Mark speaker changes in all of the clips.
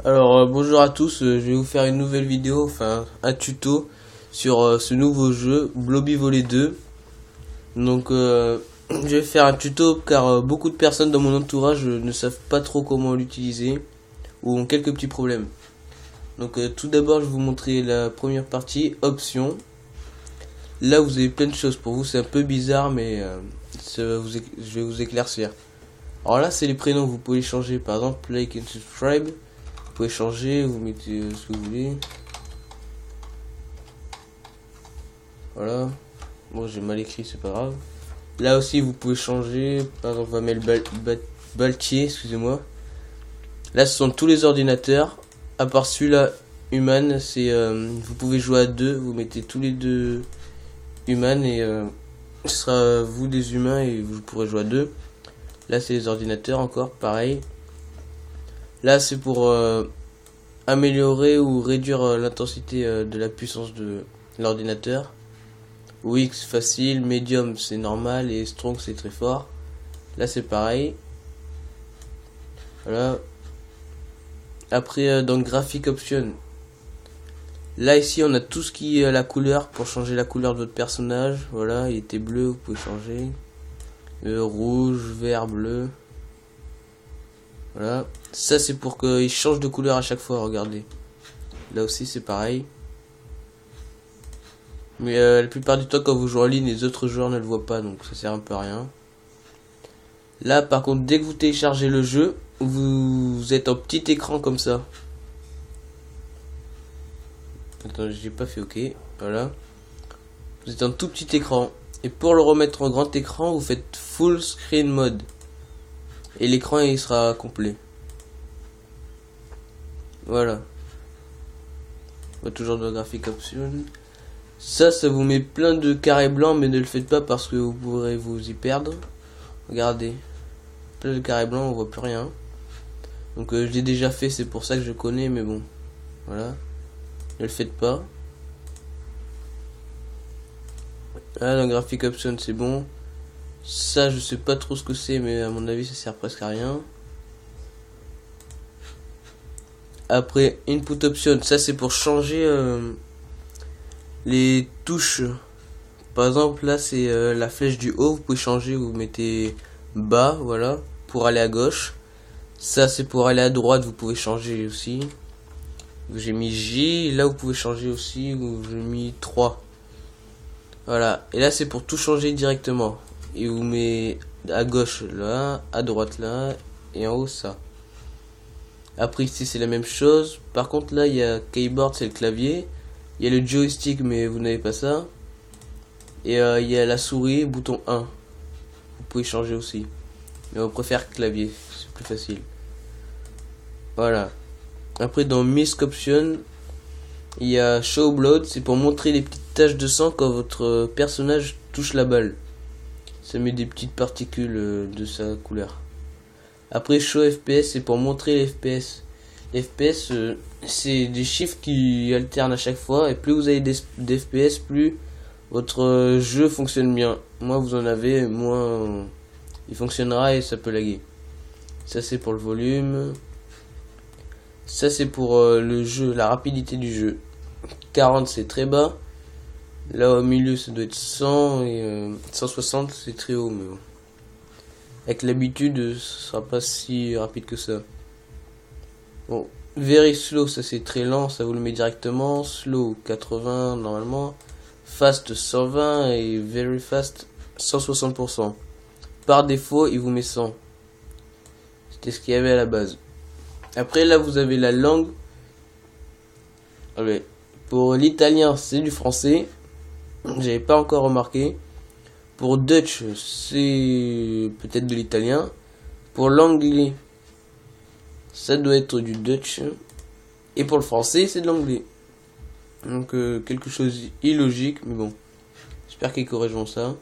Speaker 1: Alors bonjour à tous, je vais vous faire une nouvelle vidéo, enfin un tuto sur ce nouveau jeu Blobby Volley 2. Donc je vais faire un tuto car beaucoup de personnes dans mon entourage ne savent pas trop comment l'utiliser ou ont quelques petits problèmes. Donc tout d'abord je vais vous montrer la première partie, options. Là vous avez plein de choses pour vous, c'est un peu bizarre mais je vais vous éclaircir. Alors là c'est les prénoms, vous pouvez changer par exemple like and subscribe. Vous pouvez changer, vous mettez ce que vous voulez. Voilà. Bon, j'ai mal écrit, c'est pas grave. Là aussi, vous pouvez changer. Par exemple, on va mettre Baltier, excusez-moi. Là, ce sont tous les ordinateurs. À part celui-là, Human, c'est vous pouvez jouer à deux. Vous mettez tous les deux Human et ce sera vous des humains et vous pourrez jouer à deux. Là, c'est les ordinateurs encore, pareil. Là, c'est pour améliorer ou réduire l'intensité de la puissance de l'ordinateur. Weak facile, medium c'est normal et strong c'est très fort. Là c'est pareil. Voilà. Après dans graphic option. Là ici on a tout ce qui est la couleur pour changer la couleur de votre personnage. Voilà, il était bleu, vous pouvez changer. Rouge, vert, bleu. Voilà. Ça c'est pour qu'il change de couleur à chaque fois, regardez. Là aussi c'est pareil. Mais la plupart du temps quand vous jouez en ligne, les autres joueurs ne le voient pas, donc ça sert un peu à rien. Là par contre dès que vous téléchargez le jeu, vous êtes en petit écran comme ça. Attends, j'ai pas fait OK. Voilà. Vous êtes en tout petit écran. Et pour le remettre en grand écran, vous faites full screen mode. Et l'écran il sera complet. Voilà. On va toujours dans graphic option. Ça vous met plein de carrés blancs, mais ne le faites pas parce que vous pourrez vous y perdre. Regardez. Plein de carrés blancs, on voit plus rien. Donc je l'ai déjà fait, c'est pour ça que je connais, mais bon. Voilà. Ne le faites pas. Là, dans graphic option, c'est bon. Ça, je sais pas trop ce que c'est, mais à mon avis, ça sert presque à rien. Après, input option, ça c'est pour changer les touches. Par exemple, là c'est la flèche du haut, vous pouvez changer, vous mettez bas, voilà, pour aller à gauche. Ça c'est pour aller à droite, vous pouvez changer aussi. J'ai mis J, là vous pouvez changer aussi, j'ai mis 3. Voilà, et là c'est pour tout changer directement. Et vous met à gauche là, à droite là, et en haut ça. Après ici c'est la même chose. Par contre là il y a keyboard, c'est le clavier. Il y a le joystick mais vous n'avez pas ça. Et il y a la souris, bouton 1. Vous pouvez changer aussi. Mais on préfère clavier, c'est plus facile. Voilà. Après dans Misc Option, il y a Show Blood, c'est pour montrer les petites taches de sang quand votre personnage touche la balle. Ça met des petites particules de sa couleur. Après Show FPS, c'est pour montrer les FPS. Les FPS, c'est des chiffres qui alternent à chaque fois. Et plus vous avez des FPS, plus votre jeu fonctionne bien. Moins vous en avez, moins il fonctionnera et ça peut laguer. Ça c'est pour le volume. Ça c'est pour le jeu, la rapidité du jeu. 40 c'est très bas. Là au milieu ça doit être 100 et 160 c'est très haut, mais bon. Avec l'habitude ce sera pas si rapide que ça. Bon, very slow ça c'est très lent, ça vous le met directement. Slow 80 normalement. Fast 120 et very fast 160%. Par défaut il vous met 100. C'était ce qu'il y avait à la base. Après là vous avez la langue. Allez. Pour l'italien c'est du français. J'avais pas encore remarqué. Pour Dutch c'est peut-être de l'italien. Pour l'anglais ça doit être du Dutch. Et pour le français c'est de l'anglais. Donc quelque chose illogique, mais bon. J'espère qu'ils corrigeront ça.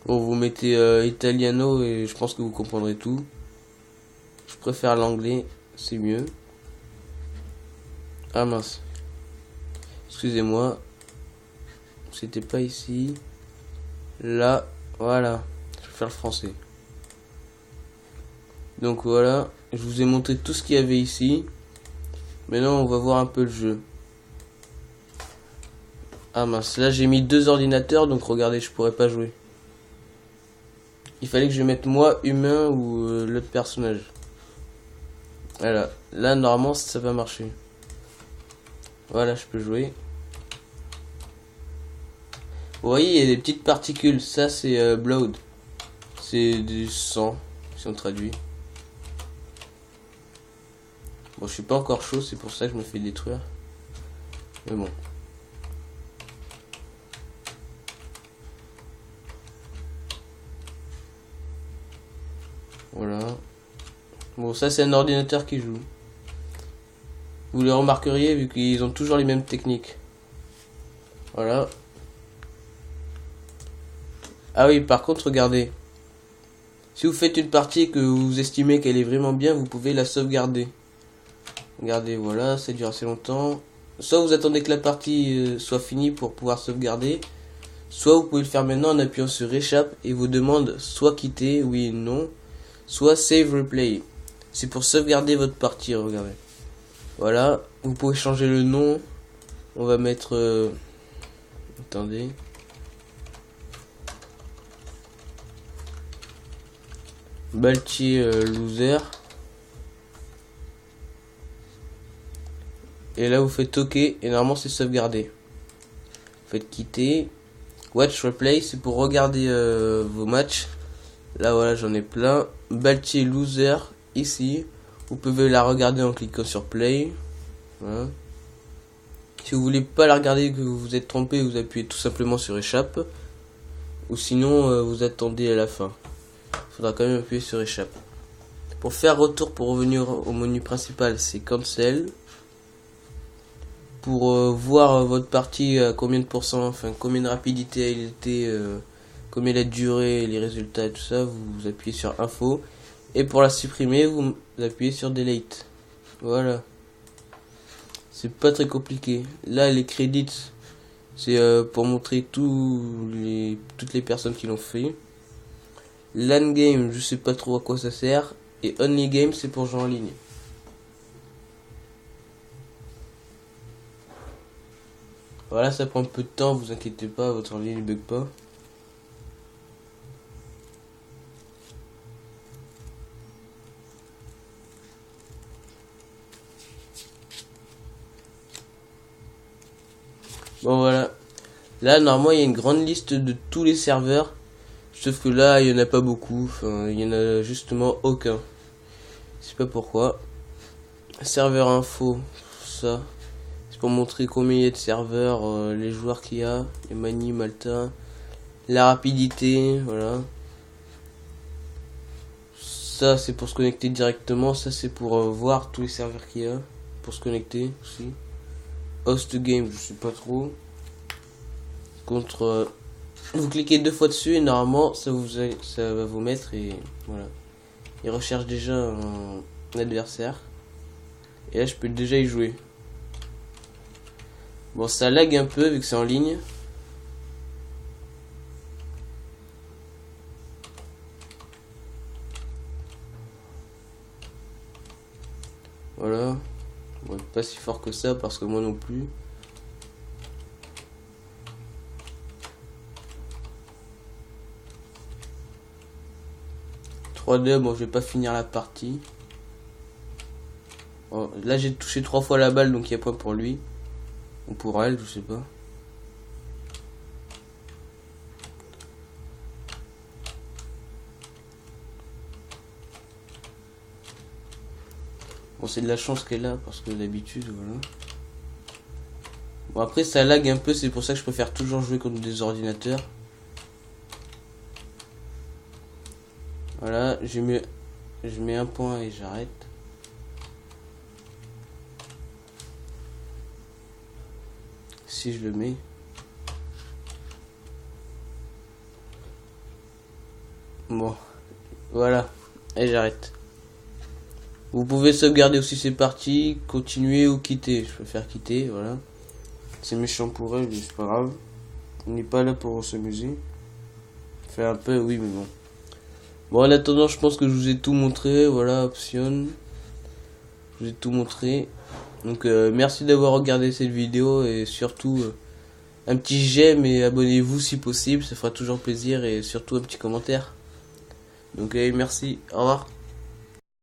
Speaker 1: Bon, vous mettez italiano et je pense que vous comprendrez tout. Je préfère l'anglais, c'est mieux. Ah mince. Excusez-moi. C'était pas ici. Là, voilà. Je vais faire le français. Donc voilà, je vous ai montré tout ce qu'il y avait ici. Maintenant, on va voir un peu le jeu. Ah mince, là j'ai mis 2 ordinateurs, donc regardez, je pourrais pas jouer. Il fallait que je mette moi, humain, ou l'autre personnage. Voilà, là normalement ça va marcher. Voilà, je peux jouer. Vous voyez, il y a des petites particules, ça c'est blood. C'est du sang, si on traduit. Bon, je suis pas encore chaud, c'est pour ça que je me fais détruire. Mais bon. Voilà. Bon, ça c'est un ordinateur qui joue. Vous le remarqueriez vu qu'ils ont toujours les mêmes techniques. Voilà. Ah oui, par contre, regardez. Si vous faites une partie et que vous estimez qu'elle est vraiment bien, vous pouvez la sauvegarder. Regardez, voilà, ça dure assez longtemps. Soit vous attendez que la partie soit finie pour pouvoir sauvegarder. Soit vous pouvez le faire maintenant en appuyant sur échappe et vous demande soit quitter, oui, non. Soit save replay. C'est pour sauvegarder votre partie, regardez. Voilà, vous pouvez changer le nom. On va mettre... attendez. Baltier loser. Et là vous faites OK et normalement c'est sauvegardé. Vous faites quitter. Watch replay, c'est pour regarder vos matchs. Là voilà, j'en ai plein. Baltier loser ici. Vous pouvez la regarder en cliquant sur play. Voilà. Si vous voulez pas la regarder, que vous vous êtes trompé, vous appuyez tout simplement sur échappe. Ou sinon vous attendez à la fin. Il faudra quand même appuyer sur échappe. Pour faire retour, pour revenir au menu principal, c'est cancel. Pour voir votre partie à combien de pourcents, enfin combien de rapidité elle était, combien elle a duré, les résultats et tout ça, vous appuyez sur info. Et pour la supprimer, vous appuyez sur delete. Voilà. C'est pas très compliqué. Là, les crédits, c'est pour montrer toutes les personnes qui l'ont fait. LAN game, je sais pas trop à quoi ça sert. Et only game, c'est pour jouer en ligne. Voilà, ça prend un peu de temps, vous inquiétez pas, votre en ligne ne bug pas. Bon voilà. Là, normalement, il y a une grande liste de tous les serveurs. Sauf que là, il y en a pas beaucoup. Enfin, il y en a justement aucun. Je sais pas pourquoi. Serveur info, ça. C'est pour montrer combien il y a de serveurs, les joueurs qu'il y a, les Mani, Malta. La rapidité, voilà. Ça, c'est pour se connecter directement. Ça, c'est pour voir tous les serveurs qu'il y a. Pour se connecter aussi. Host game, je sais pas trop. Contre... vous cliquez 2 fois dessus et normalement ça va vous mettre et voilà. Il recherche déjà un adversaire. Et là je peux déjà y jouer. Bon, ça lag un peu vu que c'est en ligne. Voilà. Bon, pas si fort que ça parce que moi non plus. Bon, je vais pas finir la partie. Bon, là j'ai touché 3 fois la balle, donc il y a point pour lui. Ou pour elle, je sais pas. Bon, c'est de la chance qu'elle a, parce que d'habitude, voilà. Bon, après ça lag un peu, c'est pour ça que je préfère toujours jouer contre des ordinateurs. Voilà, je mets un point et j'arrête. Si je le mets. Bon, voilà, et j'arrête. Vous pouvez sauvegarder aussi ces parties, continuer ou quitter. Je préfère quitter, voilà. C'est méchant pour elle, mais c'est pas grave. On n'est pas là pour s'amuser. Faire un peu, oui, mais bon. Bon, en attendant, je pense que je vous ai tout montré. Voilà, option. Je vous ai tout montré. Donc merci d'avoir regardé cette vidéo et surtout un petit j'aime et abonnez-vous si possible, ça fera toujours plaisir et surtout un petit commentaire. Donc merci, au revoir.